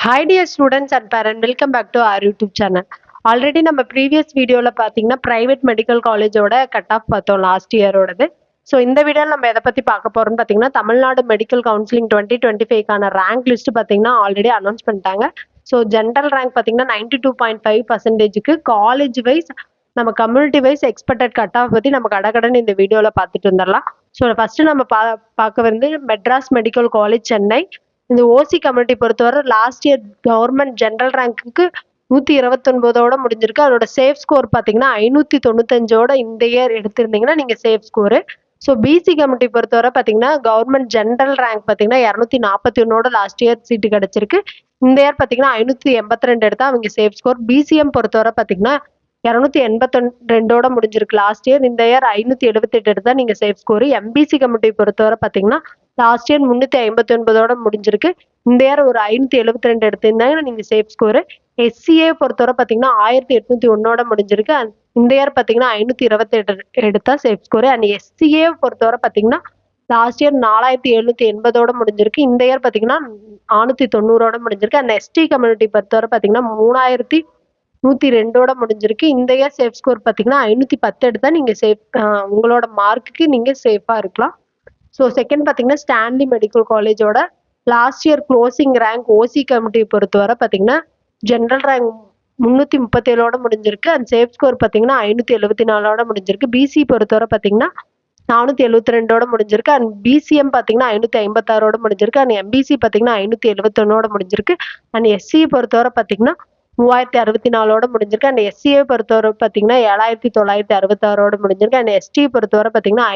Hi dear students and parents, welcome back to our YouTube channel. Already நம்ம previous வீடியோவில் பார்த்தீங்கன்னா private medical காலேஜோட cut off பார்த்தோம் last இயரோடது. ஸோ இந்த வீடியோவில் நம்ம எதை பற்றி பார்க்க போகிறோம்னு பார்த்தீங்கன்னா தமிழ்நாடு மெடிக்கல் கவுன்சிலிங் 2025க்கான ரேங்க் லிஸ்ட் பார்த்தீங்கன்னா ஆல்ரெடி அனௌன்ஸ் பண்ணிட்டாங்க. ஸோ ஜென்ரல் ரேங்க் பார்த்தீங்கன்னா 92.5%க்கு காலேஜ் வைஸ் நம்ம community wise expected cut off பற்றி நம்ம கடகடன்னு இந்த வீடியோவில் பார்த்துட்டு வந்துடலாம். ஸோ ஃபஸ்ட்டு நம்ம பார்க்க வந்து மெட்ராஸ் மெடிக்கல் காலேஜ் சென்னை. இந்த ஓசி கம்யூனிட்டி பொறுத்தவரை லாஸ்ட் இயர் கவர்மெண்ட் ஜென்ரல் ரேங்க்கு 129ஓட முடிஞ்சிருக்கு. அதோட சேஃப் ஸ்கோர் பார்த்தீங்கன்னா 595ஓட இந்த இயர் எடுத்திருந்தீங்கன்னா நீங்கள் safe score. So PC community பொறுத்தவரை பார்த்தீங்கன்னா கவர்மெண்ட் ஜென்ரல் ரேங்க் பார்த்தீங்கன்னா 241ஓட லாஸ்ட் இயர் சீட்டு கிடச்சிருக்கு. இந்த இயர் பார்த்தீங்கன்னா 582 எடுத்தா அவங்க சேஃப் ஸ்கோர். பிசிஎம் பொறுத்தவரை பார்த்தீங்கன்னா 282ஓட முடிஞ்சிருக்கு லாஸ்ட் இயர். இந்த இயர் 578 எடுத்தா நீங்கள் சேஃப் ஸ்கோர். எம்பிசி கம்யூனிட்டி பொறுத்தவரை பார்த்தீங்கன்னா லாஸ்ட் இயர் 359ஓட முடிஞ்சிருக்கு. இந்த இயர் ஒரு 572 எடுத்திருந்தாங்கன்னா நீங்கள் சேஃப் ஸ்கோரு. எஸ்சிஏ பொறுத்தவரை பார்த்தீங்கன்னா 1801ஓட முடிஞ்சிருக்கு. இந்த இயர் பார்த்தீங்கன்னா 528 எடுத்தா சேஃப் ஸ்கோரு. அண்ட் எஸ்சிஏ பொறுத்தவரை பார்த்தீங்கன்னா லாஸ்ட் இயர் 4780ஓட முடிஞ்சிருக்கு. இந்த இயர் பார்த்தீங்கன்னா 490ஓட முடிஞ்சிருக்கு. அண்ட் எஸ்டி கம்யூனிட்டி பொறுத்தவரை பார்த்தீங்கன்னா 3102ஓட முடிஞ்சிருக்கு. இந்த இயர் சேஃப் ஸ்கோர் பார்த்தீங்கன்னா 510 எடுத்தா நீங்கள் சேஃப் உங்களோட மார்க்குக்கு நீங்கள் சேஃபாக இருக்கலாம். ஸோ செகண்ட் பார்த்தீங்கன்னா ஸ்டான்லி மெடிக்கல் காலேஜோட last year closing rank OC committee பொறுத்தவரை பார்த்தீங்கன்னா ஜென்ரல் ரேங்க் 337ஓட முடிஞ்சிருக்கு. அண்ட் சேஃப் ஸ்கோர் பார்த்தீங்கன்னா 574ஓட முடிஞ்சிருக்கு. பிசி பொறுத்தவரை பார்த்தீங்கன்னா 472ஓட முடிஞ்சிருக்கு. அண்ட் பிசிஎம் பார்த்தீங்கன்னா 556ஓட முடிஞ்சிருக்கு. அண்ட் எம்பிசி பார்த்தீங்கன்னா 571ஓட முடிஞ்சிருக்கு. அண்ட் எஸ்சி பொறுத்தவரை பார்த்தீங்கன்னா 3064ஓட முடிஞ்சிருக்கு. அண்ட் எஸ்சியை பொறுத்தவரை பார்த்தீங்கன்னா 7966ஓட முடிஞ்சிருக்கு. அண்ட் எஸ்டி பொறுத்தவரை பார்த்தீங்கன்னா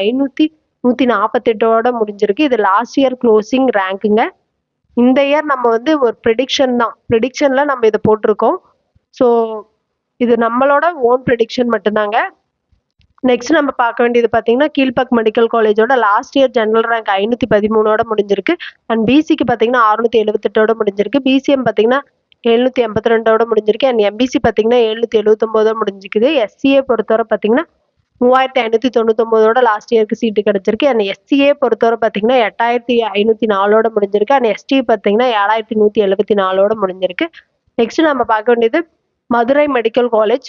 148ஓட முடிஞ்சிருக்கு. இது லாஸ்ட் இயர் க்ளோசிங் ரேங்க்குங்க. இந்த இயர் நம்ம வந்து ஒரு ப்ரிடிக்ஷன்ல நம்ம இதை போட்டிருக்கோம். ஸோ இது நம்மளோட ஓன் ப்ரிடிக்ஷன் மட்டும்தாங்க. நெக்ஸ்ட் நம்ம பார்க்க வேண்டியது பார்த்தீங்கன்னா கீழ்பாக் மெடிக்கல் காலேஜோட லாஸ்ட் இயர் ஜென்ரல் ரேங்க் 513ஓட முடிஞ்சிருக்கு. அண்ட் பிசிக்கு பார்த்தீங்கன்னா 678ஓட முடிஞ்சிருக்கு. பிசிஎம் பார்த்தீங்கன்னா 782ஓட முடிஞ்சிருக்கு. அண்ட் எம்பிசி பார்த்தீங்கன்னா 779ஓட முடிஞ்சிருக்குது. எஸ்சிஏ பொறுத்தவரை பார்த்தீங்கன்னா 3599ஓட லாஸ்ட் இயருக்கு சீட்டு கிடைச்சிருக்கு. அண்ட் எஸ்சிஏ பொறுத்தவரை பார்த்தீங்கன்னா 8504ஓட முடிஞ்சிருக்கு. அண்ட் எஸ்டி பார்த்தீங்கன்னா 7174ஓட முடிஞ்சிருக்கு. நெக்ஸ்ட் நம்ம பார்க்க வேண்டியது மதுரை மெடிக்கல் காலேஜ்.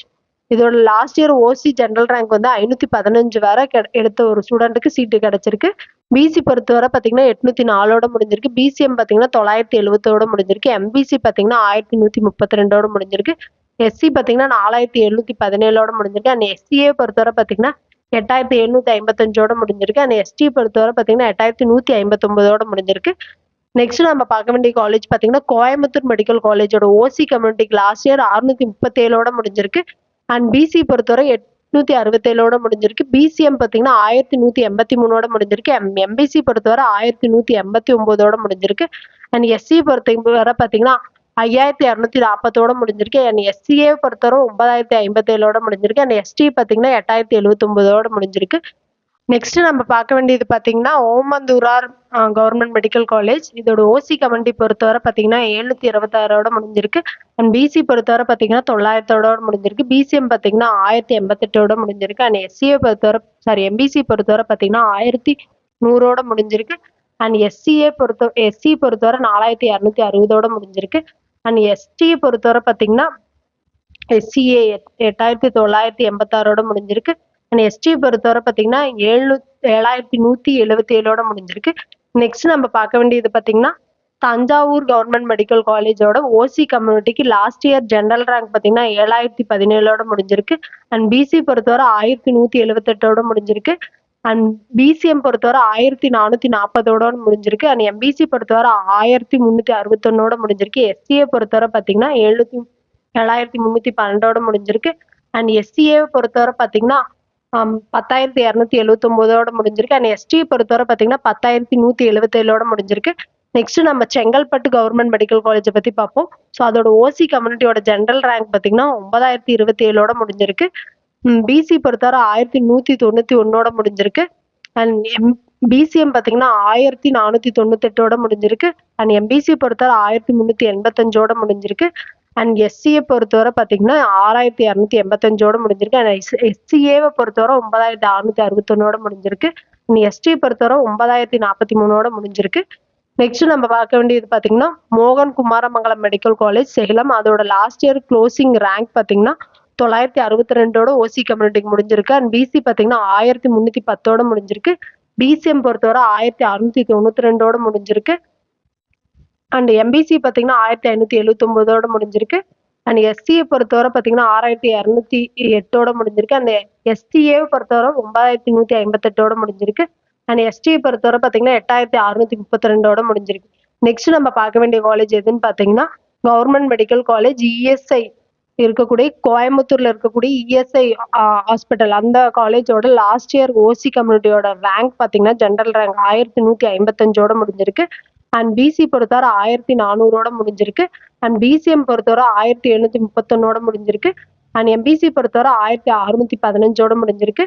இதோட லாஸ்ட் இயர் ஓசி ஜென்ரல் ரேங்க் வந்து 515 வரை எடுத்த ஒரு ஸ்டூடெண்ட்டுக்கு சீட்டு கிடைச்சிருக்கு. பிசி பொறுத்தவரை பார்த்தீங்கன்னா 804ஓட முடிஞ்சிருக்கு. பிசிஎம் பார்த்தீங்கன்னா 970ஓட முடிஞ்சிருக்கு. எம்பிசி பார்த்தீங்கன்னா 1132ஓட முடிஞ்சிருக்கு. எஸ்சி பார்த்தீங்கன்னா 4717ஓட முடிஞ்சிருக்கு. அண்ட் எஸ்சிஏ பொறுத்தவரை பார்த்தீங்கன்னா 8755ஓட முடிஞ்சிருக்கு. அண்ட் எஸ்டி பொறுத்தவரை பார்த்தீங்கன்னா 8159ஓட முடிஞ்சிருக்கு. நெக்ஸ்ட் நம்ம பார்க்க வேண்டிய காலேஜ் பார்த்தீங்கன்னா கோயம்புத்தூர் மெடிக்கல் காலேஜோட ஓசி கம்யூனிட்டிக்கு லாஸ்ட் இயர் 637ஓட முடிஞ்சிருக்கு. அண்ட் பிசி பொறுத்தவரை 867ஓட முடிஞ்சிருக்கு. பிசிஎம் பார்த்தீங்கன்னா 1183ஓட முடிஞ்சிருக்கு. எம்பிசி பொறுத்தவரை 1189ஓட முடிஞ்சிருக்கு. அண்ட் எஸ்சி பொறுத்தவரை பார்த்தீங்கன்னா 5240ஓட முடிஞ்சிருக்கு. அண்ட் எஸ்சிஏ பொறுத்தவரை 9057ஓட முடிஞ்சிருக்கு. அண்ட் எஸ்டி பார்த்தீங்கன்னா 8079ஓட முடிஞ்சிருக்கு. நெக்ஸ்ட் நம்ம பார்க்க வேண்டியது பார்த்தீங்கன்னா ஓமந்தூரார் கவர்மெண்ட் மெடிக்கல் காலேஜ். இதோட ஓசி கம்யூனிட்டி பொறுத்தவரை பார்த்தீங்கன்னா 726ஓட முடிஞ்சிருக்கு. அண்ட் பிசி பொறுத்தவரை பார்த்தீங்கன்னா 900ஓட முடிஞ்சிருக்கு. பிசிஎம் பார்த்தீங்கன்னா 1088ஓட முடிஞ்சிருக்கு. அண்ட் எஸ்சிஏ பொறுத்தவரை எம்பிசி பொறுத்தவரை பார்த்தீங்கன்னா 1100ஓட முடிஞ்சிருக்கு. அண்ட் எஸ்சி பொறுத்தவரை 4260ஓட முடிஞ்சிருக்கு. அண்ட் எஸ்டி பொறுத்தவரை பார்த்தீங்கன்னா எஸ்சிஏ 8986ஓட முடிஞ்சிருக்கு. அண்ட் எஸ்டி பொறுத்தவரை பார்த்தீங்கன்னா 7177ஓட முடிஞ்சிருக்கு. நெக்ஸ்ட் நம்ம பார்க்க வேண்டியது பார்த்தீங்கன்னா தஞ்சாவூர் கவர்மெண்ட் மெடிக்கல் காலேஜோட ஓசி கம்யூனிட்டிக்கு லாஸ்ட் இயர் ஜென்ரல் ரேங்க் பார்த்தீங்கன்னா 7017ஓட முடிஞ்சிருக்கு. அண்ட் பிசி பொறுத்தவரை 1178ஓட முடிஞ்சிருக்கு. அண்ட் பிசிஎம் பொறுத்தவரை 1440ஓட முடிஞ்சிருக்கு. அண்ட் எம்பிசி பொறுத்தவரை 1361ஓட முடிஞ்சிருக்கு. எஸ்சிஏ பொறுத்தவரை பார்த்தீங்கன்னா 7312ஓட முடிஞ்சிருக்கு. அண்ட் எஸ்சிஏ பொறுத்தவரை பார்த்தீங்கன்னா 10279ஓட முடிஞ்சிருக்கு. அண்ட் எஸ்டி பொறுத்தவரை பார்த்தீங்கன்னா 10177ஓட முடிஞ்சிருக்கு. நெக்ஸ்ட் நம்ம செங்கல்பட்டு கவர்மெண்ட் மெடிக்கல் காலேஜை பற்றி பார்ப்போம். ஸோ அதோட ஓசி கம்யூனிட்டியோட ஜென்ரல் ரேங்க் பார்த்தீங்கன்னா 9027ஓட முடிஞ்சிருக்கு. பிசி பொறுத்தவரை 1191ஓட முடிஞ்சிருக்கு. அண்ட் பிசிஎம் பார்த்தீங்கன்னா 1498ஓட முடிஞ்சிருக்கு. அண்ட் எம்பிசி பொறுத்தவரை 1385ஓட முடிஞ்சிருக்கு. அண்ட் எஸ்சியை பொறுத்தவரை பார்த்தீங்கன்னா 6285ஓட முடிஞ்சிருக்கு. அண்ட் எஸ்சிஏவை பொறுத்தவரை 9661ஓட முடிஞ்சிருக்கு. அண்ட் எஸ்டி பொறுத்தவரை 9043ஓட முடிஞ்சிருக்கு. நெக்ஸ்ட் நம்ம பார்க்க வேண்டியது பார்த்தீங்கன்னா மோகன் குமாரமங்கலம் மெடிக்கல் காலேஜ் சேலம். அதோட லாஸ்ட் இயர் க்ளோசிங் ரேங்க் பார்த்தீங்கன்னா 962ஓட ஓசி கம்யூனிட்டிக்கு முடிஞ்சிருக்கு. அண்ட் பிசி பார்த்தீங்கன்னா 1310ஓட முடிஞ்சிருக்கு. பிசிஎம் பொறுத்தவரை 1692ஓட முடிஞ்சிருக்கு. அண்ட் எம்பிசி பார்த்தீங்கன்னா 1579ஓட முடிஞ்சிருக்கு. அண்ட் எஸ்சியை பொறுத்தவரை பார்த்தீங்கன்னா 6208ஓட முடிஞ்சிருக்கு. அந்த எஸ்டிஏவை பொறுத்தவரை 9158ஓட முடிஞ்சிருக்கு. அண்ட் எஸ்டியை பொறுத்தவரை பார்த்தீங்கன்னா 8632ஓட முடிஞ்சிருக்கு. நெக்ஸ்ட் நம்ம பார்க்க வேண்டிய காலேஜ் எதுன்னு பார்த்தீங்கன்னா கவர்மெண்ட் மெடிக்கல் காலேஜ் இஎஸ்ஐ இருக்கக்கூடிய கோயம்புத்தூர்ல இருக்கக்கூடிய இஎஸ்ஐ ஹாஸ்பிட்டல். அந்த காலேஜோட லாஸ்ட் இயர் ஓசி கம்யூனிட்டியோட ரேங்க் பார்த்தீங்கன்னா ஜென்ரல் ரேங்க் 1155ஓட முடிஞ்சிருக்கு. அண்ட் பிசி பொறுத்தவரை 1400ஓட முடிஞ்சிருக்கு. அண்ட் பிசிஎம் பொறுத்தவரை 1731ஓட முடிஞ்சிருக்கு. அண்ட் எம்பிசி பொறுத்தவரை 1615ஓட முடிஞ்சிருக்கு.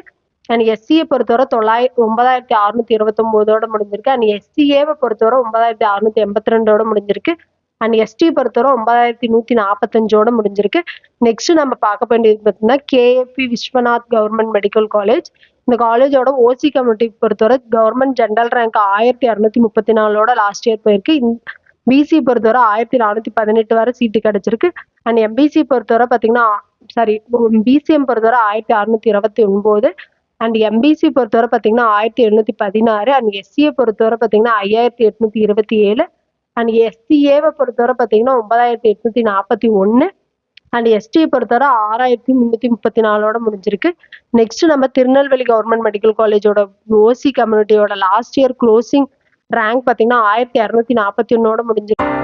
அண்ட் எஸ்சியை பொறுத்தவரை 9629ஓட முடிஞ்சிருக்கு. அண்ட் எஸ்சிஏவை பொறுத்தவரை 9682ஓட முடிஞ்சிருக்கு. அண்ட் எஸ்டி பொறுத்தவரை 9145ஓட முடிஞ்சிருக்கு. நெக்ஸ்ட் நம்ம பார்க்க வேண்டியது பார்த்தீங்கன்னா KAP Viswanath government medical college. இந்த காலேஜோட ஓசி கம்யூனிட்டி பொறுத்தவரை கவர்மெண்ட் ஜென்ரல் ரேங்க் 1234ஓட லாஸ்ட் இயர் போயிருக்கு. பிசி பொறுத்தவரை 1418 வரை சீட்டு கிடைச்சிருக்கு. அண்ட் எம்பிசி பொறுத்தவரை பார்த்தீங்கன்னா பிசிஎம் பொறுத்தவரை 1629. அண்ட் எம்பிசி பொறுத்தவரை பார்த்தீங்கன்னா 1716. அண்ட் எஸ்சியை பொறுத்தவரை பார்த்தீங்கன்னா 5827. அண்ட் எஸ்சிஏவை பொறுத்தவரை பார்த்தீங்கன்னா 9841. அண்ட் எஸ்டியை பொறுத்தவரை 6334ஓட முடிஞ்சிருக்கு. நெக்ஸ்ட் நம்ம திருநெல்வேலி கவர்மெண்ட் மெடிக்கல் காலேஜோட ஓசி கம்யூனிட்டியோட லாஸ்ட் இயர் க்ளோசிங் ரேங்க் பார்த்தீங்கன்னா 1241ஓட முடிஞ்சிருக்கு.